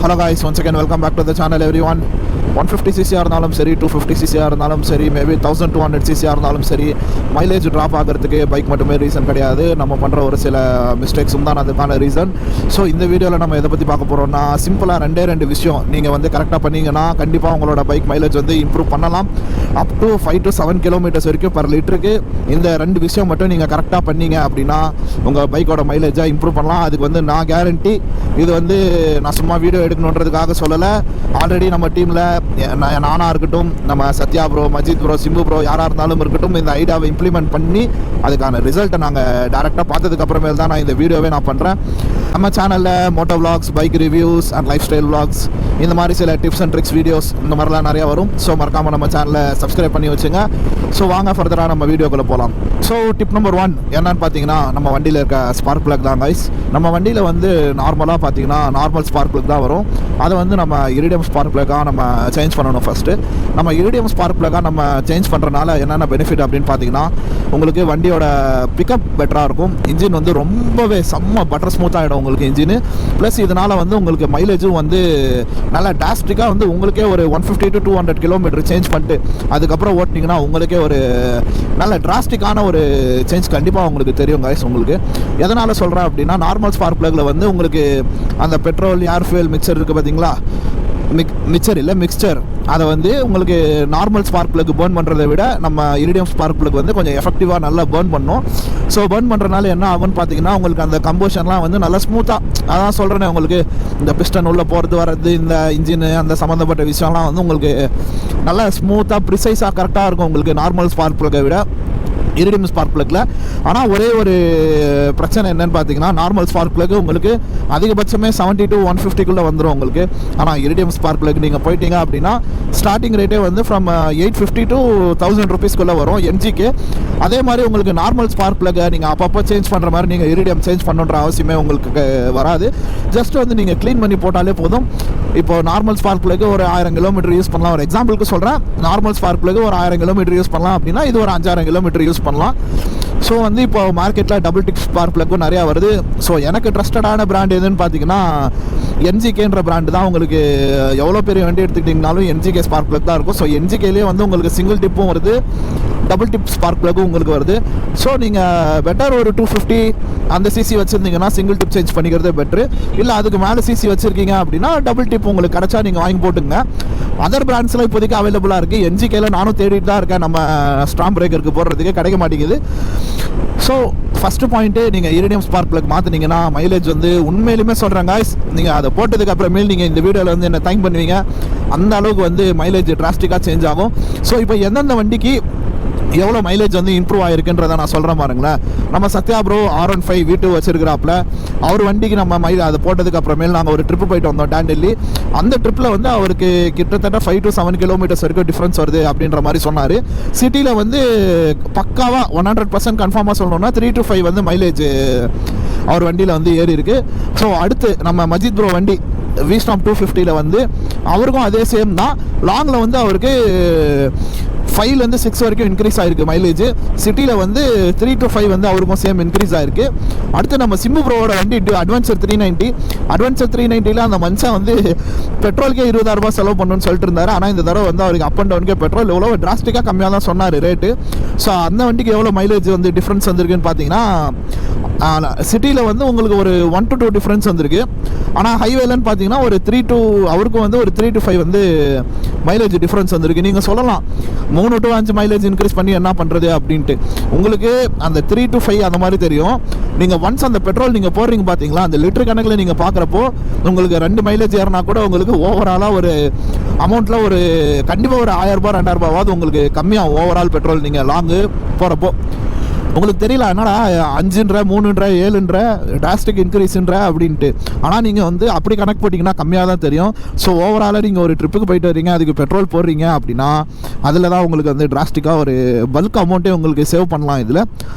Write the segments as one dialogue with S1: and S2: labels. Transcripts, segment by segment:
S1: Hello guys, once again welcome back to the channel everyone. 150cc இருந்தாலும் சரி 250cc இருந்தாலும் சரி மேபி 1200cc இருந்தாலும் சரி மைலேஜ் ட்ராப் ஆகிறதுக்கு பைக் மட்டுமே ரீசன் கிடையாது. நம்ம பண்ணுற ஒரு சில மிஸ்டேக்ஸும் தான் அதுக்கான ரீசன். ஸோ இந்த வீடியோவில் நம்ம எதை பற்றி பார்க்க போகிறோம்னா சிம்பிளாக ரெண்டு விஷயம் நீங்கள் வந்து கரெக்டாக பண்ணிங்கன்னா கண்டிப்பாக உங்களோட பைக் மைலேஜ் வந்து இம்ப்ரூவ் பண்ணலாம். அப் டு 5 to 7 கிலோமீட்டர்ஸ் வரைக்கும் பர் லிட்டருக்கு இந்த ரெண்டு விஷயம் மட்டும் நீங்கள் கரெக்டாக பண்ணீங்க அப்படின்னா உங்கள் பைக்கோட மைலேஜாக இம்ப்ரூவ் பண்ணலாம். அதுக்கு வந்து நான் கேரண்டி. இது வந்து நான் சும்மா வீடியோ எடுக்கணுன்றதுக்காக சொல்லலை. ஆல்ரெடி நம்ம டீமில் நானாக இருக்கட்டும், நம்ம Sathya bro, Majid bro, Simbu bro யாராக இருந்தாலும் இருக்கட்டும், இந்த ஐடியாவை இம்ப்ளிமெண்ட் பண்ணி அதுக்கான ரிசல்ட்டை நாங்கள் டேரெக்டாக பார்த்ததுக்கப்புறமேல் தான் நான் இந்த வீடியோவே நான் பண்ணுறேன். நம்ம சேனலில் moto vlogs, bike reviews and lifestyle vlogs, இந்த மாதிரி சில டிப்ஸ் அண்ட் ட்ரிக்ஸ் வீடியோஸ் இந்த மாதிரிலாம் நிறையா வரும். ஸோ மறக்காமல் நம்ம சேனலை சப்ஸ்கிரைப் பண்ணி வச்சுங்க. ஸோ வாங்க ஃபர்தராக நம்ம வீடியோக்குள்ளே போகலாம். ஸோ டிப் நம்பர் 1 என்னன்னு பார்த்தீங்கன்னா நம்ம வண்டியில் இருக்க ஸ்பார்க் பிளக் தான் கைஸ். நம்ம வண்டியில் வந்து நார்மலாக பார்த்தீங்கன்னா நார்மல் ஸ்பார்க் பிளக் தான் வரும். அதை வந்து நம்ம இரிடியம் ஸ்பார்க் பிளக்காக நம்ம சேஞ்ச் பண்ணணும். ஃபஸ்ட்டு நம்ம இரிடியம் ஸ்பார்க் பிளக்காக நம்ம சேஞ்ச் பண்ணுறதுனால என்னென்ன பெனிஃபிட் அப்படின்னு பார்த்தீங்கன்னா உங்களுக்கு வண்டியோட பிக்கப் பெட்டராக இருக்கும். இன்ஜின் வந்து ரொம்பவே செம்ம பட்டர் ஸ்மூத் ஆகிடும் உங்களுக்கு இன்ஜின். ப்ளஸ் இதனால் வந்து உங்களுக்கு மைலேஜும் வந்து நல்லா டாஸ்டிக்காக வந்து உங்களுக்கே ஒரு 150 to 200 கிலோமீட்டர் சேஞ்ச் பண்ணிட்டு அதுக்கப்புறம் ஓட்டினீங்கன்னா உங்களுக்கே ஒரு நல்ல டிராஸ்டிக்கான ஒரு சேஞ்ச் கண்டிப்பாக உங்களுக்கு தெரியும் கைஸ். உங்களுக்கு எதனால் சொல்கிறேன் அப்படின்னா நார்மல் ஸ்பார்க் பிளக்கில் வந்து உங்களுக்கு அந்த பெட்ரோல் ஏர் ஃபியூல் மிக்சர் இருக்குது பார்த்தீங்களா, மிக்சர் அதை வந்து உங்களுக்கு நார்மல் ஸ்பார்க் பிளக் பேர்ன் பண்ணுறதை விட நம்ம இரிடியம் ஸ்பார்க் பிளக் வந்து கொஞ்சம் எஃபெக்டிவாக நல்லா பேர்ன் பண்ணும். ஸோ பேர்ன் பண்ணுறதுனால என்ன ஆகும்னு பார்த்தீங்கன்னா உங்களுக்கு அந்த கம்போஷன்லாம் வந்து நல்லா ஸ்மூத்தாக, அதான் சொல்கிறேனே உங்களுக்கு இந்த பிஸ்டன் உள்ளே போகிறது வர்றது, இந்த இன்ஜின் அந்த சம்மந்தப்பட்ட விஷயம்லாம் வந்து உங்களுக்கு நல்லா ஸ்மூத்தாக ப்ரிசைஸாக கரெக்டாக இருக்கும் உங்களுக்கு நார்மல் ஸ்பார்க் பிளக்கை விட இரிடியம் ஸ்பார்க் பிளக்கில். ஆனால் ஒரே ஒரு பிரச்சனை என்னன்னு பார்த்தீங்கன்னா நார்மல் ஸ்பார்க் பிளக் உங்களுக்கு அதிகபட்சமே 70 to 150 வந்துடும் உங்களுக்கு. ஆனால் இரிடியம் ஸ்பார்க் பிளக் நீங்கள் போயிட்டீங்க அப்படின்னா ஸ்டார்டிங் ரேட்டே வந்து ஃப்ரம் 850 to 1000 rupees வரும் என்ஜிக்கு. அதே மாதிரி உங்களுக்கு நார்மல் ஸ்பார்க் பிளக்கை நீங்கள் அப்பப்போ சேஞ்ச் பண்ணுற மாதிரி நீங்கள் இரிடியம் சேஞ்ச் பண்ணுன்ற அவசியமே உங்களுக்கு வராது. ஜஸ்ட் வந்து நீங்கள் க்ளீன் பண்ணி போட்டாலே போதும். இப்போ நார்மல் ஸ்பார்க் பிளக்கு ஒரு 1000 கிலோமீட்டர் யூஸ் பண்ணலாம். ஒரு எக்ஸாம்பிளுக்கு சொல்கிறேன், நார்மல் ஸ்பார்க் பிளக்கு ஒரு 1000 கிலோமீட்டர் யூஸ் பண்ணலாம் அப்படின்னா இது ஒரு 5000 கிலோமீட்டர் யூஸ் பண்ணலாம். ஸோ வந்து இப்போ மார்க்கெட்டில் டபுள் டிப் ஸ்பார்க் பிளக்கும் நிறையா வருது. ஸோ எனக்கு ட்ரஸ்டடான பிராண்ட் எதுன்னு பார்த்தீங்கன்னா என்ஜிகேன்ற பிராண்டு தான். உங்களுக்கு எவ்வளோ பெரிய வண்டி எடுத்துக்கிட்டிங்கனாலும் என்ஜிகே ஸ்பார்க் பிளக் தான் இருக்கும். ஸோ என்ஜிகேலேயே வந்து உங்களுக்கு சிங்கிள் டிப்பும் வருது, டபுள் டிப் ஸ்பார்க் பிளக்கும் உங்களுக்கு வருது. ஸோ நீங்கள் பெட்டர் ஒரு 250 அந்த சிசி வச்சுருந்தீங்கன்னா சிங்கிள் டிப் சேஞ்ச் பண்ணிக்கிறதே பெட்ரு. இல்லை அதுக்கு மேலே சிசி வச்சுருக்கீங்க அப்படின்னா டபுள் டிப் உங்களுக்கு கிடச்சா நீங்கள் வாங்கி போட்டுங்க. அதர் பிராண்ட்ஸ்லாம் இப்போதைக்கு அவைலபிளாக இருக்குது. என்ஜிகேல நானும் தேடிட்டு தான் இருக்கேன், நம்ம ஸ்ட்ராங் பிரேக்கருக்கு போடுறதுக்கு கிடைக்க மாட்டேங்குது. ஸோ ஃபஸ்ட்டு பாயிண்ட்டு நீங்கள் இரிடியம் ஸ்பார்க் பிளக் மாற்றினீங்கன்னா மைலேஜ் வந்து உண்மையிலுமே சொல்கிறேன் காய்ஸ், நீங்கள் அதை போட்டதுக்கு அப்புறமேல் நீங்கள் இந்த வீடியோவில் வந்து என்ன தேங்க் பண்ணுவீங்க. அந்த அளவுக்கு வந்து மைலேஜ் டிராஸ்டிக்காக சேஞ்ச் ஆகும். ஸோ இப்போ எந்தெந்த வண்டிக்கு எவ்வளோ மைலேஜ் வந்து இம்ப்ரூவ் ஆகிருக்குன்றதை நான் சொல்கிறேன் பாருங்களேன். நம்ம சத்யா ப்ரோ R15 V2 வச்சிருக்கிறாப்புல, அவர் வண்டிக்கு நம்ம அதை போட்டதுக்கு அப்புறமேல் நாங்கள் ஒரு ட்ரிப்பு போயிட்டு வந்தோம் டாண்டெல்லி. அந்த ட்ரிப்பில் வந்து அவருக்கு கிட்டத்தட்ட 5 to 7 கிலோமீட்டர்ஸ் வரைக்கும் டிஃப்ரென்ஸ் வருது அப்படின்ற மாதிரி சொன்னார். சிட்டியில் வந்து பக்காவாக 100% கன்ஃபார்மாக சொல்லணும்னா 3 to 5 வந்து மைலேஜ் அவர் வண்டியில் வந்து ஏறி இருக்குது. ஸோ அடுத்து நம்ம மஜித் ப்ரோ வண்டி V-Strom 250 வந்து அவருக்கும் அதே சேம் தான். லாங்கில் வந்து அவருக்கு 5 to 6 வரைக்கும் இன்க்ரீஸ் ஆகிருக்கு மைலேஜ். சிட்டியில் வந்து 3 to 5 வந்து அவருக்கும் சேம் இன்க்ரீஸ் ஆகிருக்கு. அடுத்து நம்ம சிம்பு ப்ரோவோட வண்டி அட்வென்ச்சர் 390 அந்த மனுஷன் வந்து பெட்ரோலுக்கே 20,000 ரூபாய் செலவு பண்ணணும்னு சொல்லிட்டு இருந்தார். ஆனால் இந்த தடவை வந்து அவருக்கு அப் அண்ட் டவுனுக்கே பெட்ரோல் எவ்வளோ டிராஸ்டிக்காக கம்மியாக தான் சொன்னார் ரேட்டு. ஸோ அந்த வண்டிக்கு எவ்வளோ மைலேஜ் வந்து டிஃப்ரென்ஸ் வந்திருக்குன்னு பார்த்தீங்கன்னா சிட்டியில் வந்து உங்களுக்கு ஒரு 1 to 2 டிஃப்ரென்ஸ் வந்திருக்கு. ஆனால் ஹைவேலன்னு பார்த்தீங்கன்னா ஒரு 3 to அவருக்கும் வந்து ஒரு 3 to 5 வந்து மைலேஜ் டிஃப்ரென்ஸ் வந்திருக்கு. நீங்கள் சொல்லலாம் 3 to 5 மைலேஜ் இன்க்ரீஸ் பண்ணி என்ன பண்ணுறது அப்படின்ட்டு. உங்களுக்கு அந்த 3 to 5 அந்த மாதிரி தெரியும். நீங்கள் ஒன்ஸ் அந்த பெட்ரோல் நீங்கள் போடுறீங்க பார்த்தீங்களா, அந்த லிட்டர் கணக்கில் நீங்கள் பார்க்குறப்போ உங்களுக்கு 2 மைலேஜ் ஏறினா கூட உங்களுக்கு ஓவராலாக ஒரு அமௌண்ட்டில் ஒரு கண்டிப்பாக ஒரு 1000 ரூபாய் 2000 ரூபாவது உங்களுக்கு கம்மியாக ஓவரால் பெட்ரோல் நீங்கள் லாங்கு போகிறப்போ உங்களுக்கு தெரியல என்னடா 5ன்ற 3ன்ற 7ன்ற டிராஸ்டிக் இன்க்ரீஸ்ன்ற அப்படின்ட்டு. ஆனால் நீங்கள் வந்து அப்படி கனெக்ட் போட்டிங்கன்னா கம்மியாக தான் தெரியும். ஸோ ஓவராலாக நீங்கள் ஒரு ட்ரிப்புக்கு போயிட்டு வரீங்க, அதுக்கு பெட்ரோல் போடுறீங்க அப்படின்னா அதில் தான் உங்களுக்கு வந்து டிராஸ்டிக்காக ஒரு பல்க் அமௌண்ட்டே உங்களுக்கு சேவ் பண்ணலாம் இதில்.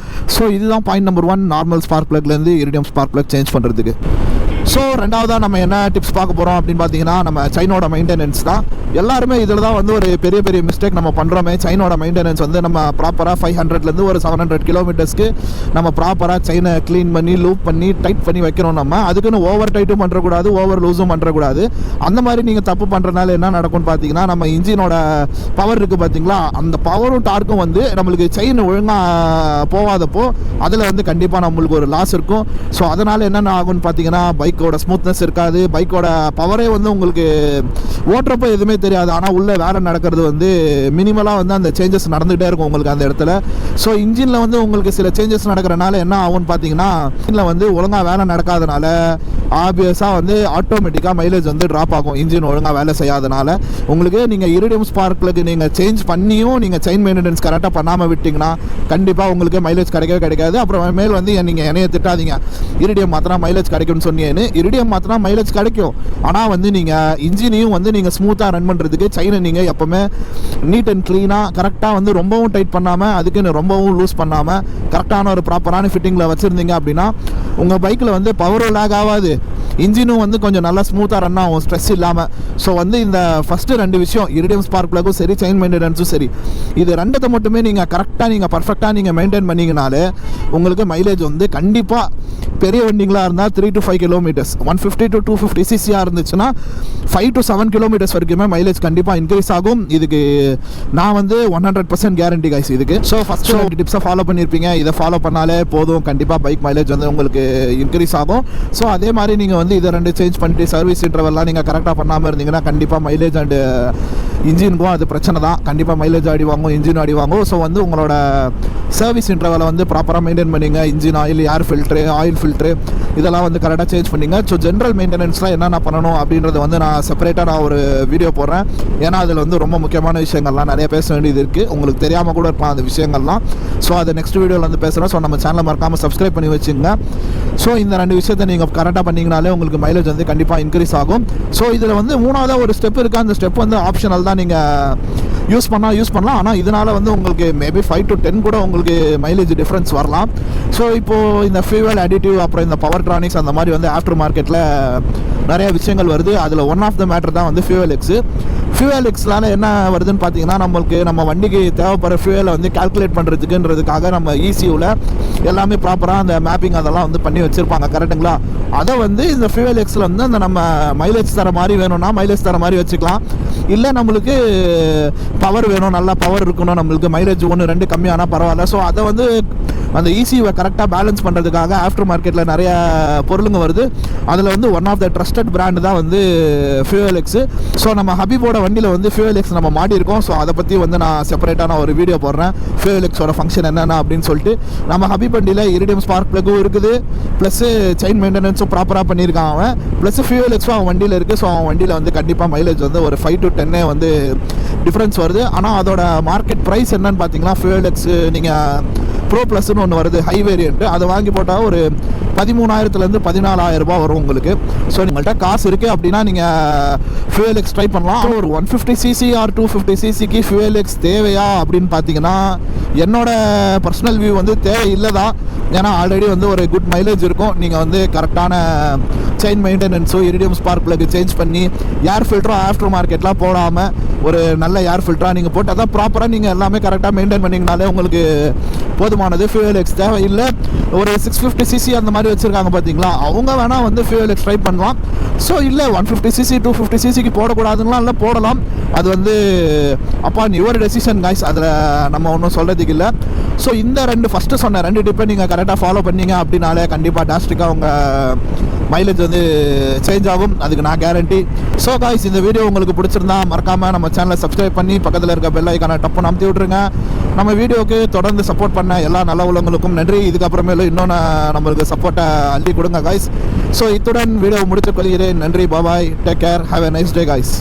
S1: ஸோ இதுதான் பாயிண்ட் நம்பர் 1 நார்மல் ஸ்பார்க் பிளக்லேருந்து இரிடியம் ஸ்பார்க் பிளக் சேஞ்ச் பண்ணுறதுக்கு. ஸோ ரெண்டாவதாக நம்ம என்ன டிப்ஸ் பார்க்க போகிறோம் அப்படின்னு பார்த்தீங்கன்னா நம்ம சைனோட மெயின்டெனன்ஸ் தான். எல்லாருமே இதில் தான் வந்து ஒரு பெரிய பெரிய மிஸ்டேக் நம்ம பண்ணுறோமே. சைனோட மெயின்டெனன்ஸ் வந்து நம்ம ப்ராப்பராக 500லேருந்து ஒரு 700 கிலோமீட்டர்ஸ்க்கு நம்ம ப்ராப்பராக செயினை க்ளீன் பண்ணி லூப் பண்ணி டைட் பண்ணி வைக்கிறோம். நம்ம அதுக்குன்னு ஓவர் டைட்டும் பண்ணுறக்கூடாது, ஓவர் லூஸும் பண்ணுறக்கூடாது. அந்த மாதிரி நீங்கள் தப்பு பண்ணுறதுனால என்ன நடக்கும்னு பார்த்தீங்கன்னா நம்ம இன்ஜினோட பவர் இருக்குது பார்த்தீங்களா, அந்த பவரும் டார்க்கும் வந்து நம்மளுக்கு செயின் ஒழுங்காக போகாதப்போ அதில் வந்து கண்டிப்பாக நம்மளுக்கு ஒரு லாஸ் இருக்கும். ஸோ அதனால் என்னென்ன ஆகும்னு பார்த்தீங்கன்னா பைக்கோட ஸ்மூத்னஸ் இருக்காது, பைக்கோட பவரே வந்து உங்களுக்கு ஓட்டுறப்போ எதுவுமே தெரியாது. ஆனால் உள்ளே வேலை நடக்கிறது வந்து மினிமலாக வந்து அந்த சேஞ்சஸ் நடந்துகிட்டே இருக்கும் உங்களுக்கு அந்த இடத்துல. ஸோ இன்ஜினில் வந்து உங்களுக்கு சில சேஞ்சஸ் நடக்கிறனால என்ன ஆகும்னு பார்த்தீங்கன்னா இன்ஜினில் வந்து ஒழுங்காக வேலை நடக்காதனால ஆப்வியஸாக வந்து ஆட்டோமேட்டிக்காக மைலேஜ் வந்து ட்ராப் ஆகும். இன்ஜின் ஒழுங்காக வேலை செய்யாதனால உங்களுக்கு நீங்கள் இரிடியம் ஸ்பார்க் பிளக் நீங்கள் சேஞ்ச் பண்ணியும் நீங்கள் செயின் மெயின்டெனன்ஸ் கரெக்டாக பண்ணாமல் விட்டிங்கன்னா கண்டிப்பாக உங்களுக்கு மைலேஜ் கிடைக்கவே கிடைக்காது. அப்புறம் மேல் வந்து நீங்கள் என்னைய திட்டாதீங்க, இரிடியம் மாத்தினா மைலேஜ் கிடைக்கும்னு சொன்னீங்கன்னு. இரிடியம் மாத்தினா மைலேஜ் கிடைக்கும், ஆனால் வந்து நீங்கள் இன்ஜினையும் வந்து நீங்கள் ஸ்மூத்தாக ரன் பண்ணுறதுக்கு செயினை நீங்கள் எப்போவுமே நீட் அண்ட் க்ளீனாக கரெக்டாக வந்து ரொம்பவும் டைட் பண்ணாமல் அதுக்குன்னு ரொம்பவும் லூஸ் பண்ணாமல் கரெக்டான ஒரு ப்ராப்பரான ஃபிட்டிங்கில் வச்சுருந்தீங்க அப்படின்னா உங்கள் பைக்கில் வந்து பவரும் லேக் ஆகாது, இன்ஜினும் வந்து கொஞ்சம் நல்லா ஸ்மூத்தாக ரன் ஆகும், ஸ்ட்ரெஸ் இல்லாமல். ஸோ வந்து இந்த ஃபஸ்ட்டு 2 விஷயம் இரிடியம் ஸ்பார்க் பிளக்கும் சரி செயின் மெயின்டெனன்ஸும் சரி, இது ரெண்டத்தை மட்டுமே நீங்கள் கரெக்டாக நீங்கள் பர்ஃபெக்டாக நீங்கள் மெயின்டைன் பண்ணிங்கனாலே உங்களுக்கு மைலேஜ் வந்து கண்டிப்பாக பெரிய வண்டிங்களாக இருந்தால் 3 to 5 கிலோமீட்டர்ஸ், 150 to 250 சிசியாக இருந்துச்சுன்னா 5 to 7 கிலோமீட்டர்ஸ் வரைக்குமே மைலேஜ் கண்டிப்பாக இன்க்ரீஸ் ஆகும். இதுக்கு நான் வந்து 100% கேரண்டி கைஸ் இதுக்கு. ஸோ ஃபஸ்ட்டு டிப்ஸை ஃபாலோ பண்ணியிருப்பீங்க, இதை ஃபாலோ பண்ணாலே போதும், கண்டிப்பாக பைக் மைலேஜ் வந்து உங்களுக்கு இன்க்ரீஸ் ஆகும். ஸோ அதே மாதிரி நீங்கள் வந்து இதை 2 சேஞ்ச் பண்ணிட்டு சர்வீஸ் இன்டர்வெல்லாம் நீங்கள் கரெக்டாக பண்ணாமல் இருந்தீங்கன்னா கண்டிப்பாக மைலேஜ் அண்டு இன்ஜினுக்கும் அது பிரச்சனை தான். கண்டிப்பாக மைலேஜ் அடி வாங்கும், இன்ஜின் அடி வாங்கும். ஸோ வந்து உங்களோட சர்வீஸ் இன்டர்வலை வந்து ப்ராப்பராக மெயின்டைன் பண்ணிங்க. இன்ஜின் ஆயில், ஏர் ஃபில்ட்ரு, ஆயில் ஃபில்ட்ரு இதெல்லாம் வந்து கரெக்டாக சேஞ்ச் பண்ணிங்க. ஸோ ஜென்ரல் மெயின்டெனன்ஸ்லாம் என்னென்ன பண்ணணும் அப்படின்றத வந்து நான் செப்பரேட்டாக நான் ஒரு வீடியோ போடுறேன். ஏன்னா அதில் வந்து ரொம்ப முக்கியமான விஷயங்கள்லாம் நிறைய பேச வேண்டியது இருக்குது, உங்களுக்கு தெரியாமல் கூட இருக்கலாம் அந்த விஷயங்கள்லாம். ஸோ அதை நெக்ஸ்ட் வீடியோவில் வந்து பேசுகிறேன். ஸோ நம்ம சேனலை மறக்காமல் சப்ஸ்கிரைப் பண்ணி வச்சுங்க. ஸோ இந்த 2 விஷயத்தை நீங்கள் கரெக்டாக பண்ணிங்கனாலே உங்களுக்கு மைலேஜ் வந்து கண்டிப்பாக இன்க்ரீஸ் ஆகும். ஸோ இதில் வந்து 3ஆவதாக ஒரு ஸ்டெப் இருக்குது, அந்த ஸ்டெப் வந்து ஆப்ஷனல் தான், நீங்கள் யூஸ் பண்ணலாம். ஆனால் இதனால் வந்து உங்களுக்கு மேபி 5 to 10 கூட உங்களுக்கு மைலேஜ் டிஃப்ரென்ஸ் வரலாம். ஸோ இப்போது இந்த ஃபியூவல் அடிட்டிவ் அப்புறம் இந்த பவர் ட்ரானிக்ஸ் அந்த மாதிரி வந்து ஆஃப்டர் மார்க்கெட்டில் நிறைய விஷயங்கள் வருது. அதில் ஒன் ஆஃப் த மேட்டர் தான் வந்து ஃபியூவல் எக்ஸு. ஃபியூவல் எக்ஸ்னால என்ன வருதுன்னு பார்த்தீங்கன்னா நம்மளுக்கு நம்ம வண்டிக்கு தேவைப்படுற ஃபியூவலை வந்து கால்குலேட் பண்ணுறதுக்குன்றதுக்காக நம்ம ECUவில் எல்லாமே ப்ராப்பராக அந்த மேப்பிங் அதெல்லாம் வந்து பண்ணி வச்சுருப்பாங்க, கரெக்டுங்களா? அதை வந்து இந்த ஃபியூவல் எக்ஸில் வந்து அந்த நம்ம மைலேஜ் தர மாதிரி வேணும்னா மைலேஜ் தர மாதிரி வச்சுக்கலாம். இல்லை நம்மளுக்கு பவர் வேணும், நல்லா பவர் இருக்கணும், நம்மளுக்கு மைலேஜ் 1-2 கம்மியானால் பரவாயில்ல. ஸோ அதை வந்து அந்த ECUவை கரெக்டாக பேலன்ஸ் பண்ணுறதுக்காக ஆஃப்டர் மார்க்கெட்டில் நிறைய பொருளுங்க வருது. அதில் வந்து one of the trusted brand தான் வந்து ஃபியூவல் எக்ஸு. ஸோ நம்ம ஹபிபோட வண்டியில் வந்து ஃபியூவல் எக்ஸ் நம்ம மாட்டியிருக்கோம். ஸோ அதை பற்றி வந்து நான் செப்பரேட்டாக நான் ஒரு வீடியோ போடுறேன், ஃபியூவல் எக்ஸோட ஃபங்க்ஷன் என்னென்ன அப்படின்னு சொல்லிட்டு. நம்ம ஹபிப் வண்டியில் இரிடியம் ஸ்பார்க் பிளக்கும் இருக்குது, ப்ளஸ்ஸு செயின் மெயின்டெனன்ஸும் ப்ராப்பராக பண்ணியிருக்கான் அவன், ப்ளஸ் ஃபியூவல் எக்ஸும் அவன் வண்டியில் இருக்குது. ஸோ அவன் வண்டியில் வந்து கண்டிப்பாக மைலேஜ் வந்து ஒரு 5 to 10 வந்து டிஃப்ரென்ஸ் வருது. ஆனால் அதோட மார்க்கெட் ப்ரைஸ் என்னன்னு பார்த்தீங்கன்னா ஃபியூவல் எக்ஸ் நீங்கள் ப்ரோ ப்ளஸ்ன்னு ஒன்று வருது, ஹை வேரியண்ட்டு, அதை வாங்கி போட்டால் ஒரு 13,000 14,000 ரூபாய் வரும் உங்களுக்கு. ஸோ உங்கள்கிட்ட காசு இருக்குது அப்படின்னா நீங்கள் ஃபியூவல் எக்ஸ் ட்ரை பண்ணலாம். ஒரு 150cc ஆர் 250ccக்கு ஃபியூவல் எக்ஸ் தேவையா அப்படின்னு பார்த்தீங்கன்னா என்னோட பர்சனல் வியூ வந்து தேவை இல்லை தான். ஏன்னா ஆல்ரெடி வந்து ஒரு குட் மைலேஜ் இருக்கும். நீங்கள் வந்து கரெக்டான செயின் மெயின்டெனன்ஸோ இரிடியம் ஸ்பார்க் பிளக் சேஞ்ச் பண்ணி ஏர் ஃபில்டரோ ஆஃப்டர் மார்க்கெட்லாம் போடாமல் ஒரு நல்ல ஏர் ஃபில்டராக நீங்கள் போட்டு அதான் ப்ராப்பராக நீங்கள் எல்லாமே கரெக்டாக மெயின்டைன் பண்ணிங்கனாலே உங்களுக்கு போதுமானது. ஃபியூவல் எக்ஸ் தேவையில்லை. ஒரு 650cc அந்த மாதிரி வச்சுருக்காங்க பார்த்தீங்களா, அவங்க வேணால் வந்து ஃபியூவல் எக்ஸ் ட்ரை பண்ணலாம். ஸோ இல்லை 150cc 250ccக்கு போடக்கூடாதுங்களாம், இல்லை போடலாம். அது வந்து அப்பான் யுவர் டெசிஷன் காய்ஸ், அதில் நம்ம ஒன்றும் சொல்கிறதுக்கு இல்லை. ஸோ இந்த ஃபஸ்ட்டு சொன்ன 2 டிப்பை நீங்கள் கரெக்டாக ஃபாலோ பண்ணீங்க அப்படின்னாலே கண்டிப்பாக டாஸ்டிக்காக உங்கள் மைலேஜ் வந்து சேஞ்ச் ஆகும், அதுக்கு நான் கேரண்டி. ஸோ காய்ஸ் இந்த வீடியோ உங்களுக்கு பிடிச்சிருந்தா மறக்காமல் நம்ம சேனலை சப்ஸ்கிரைப் பண்ணி பக்கத்தில் இருக்க பெல் ஐக்கானை டப்புன்னு அமுத்தி விட்ருங்க. நம்ம வீடியோவுக்கு தொடர்ந்து சப்போர்ட் பண்ண எல்லா நல்ல உள்ளவங்களுக்கும் நன்றி. இதுக்கப்புறமேலும் இன்னொன்று நம்மளுக்கு சப்போர்ட்டை அள்ளி கொடுங்க காய்ஸ். ஸோ இத்துடன் வீடியோ முடித்துக் கொள்கிறேன். நன்றி, bye bye, take care, have a nice day guys.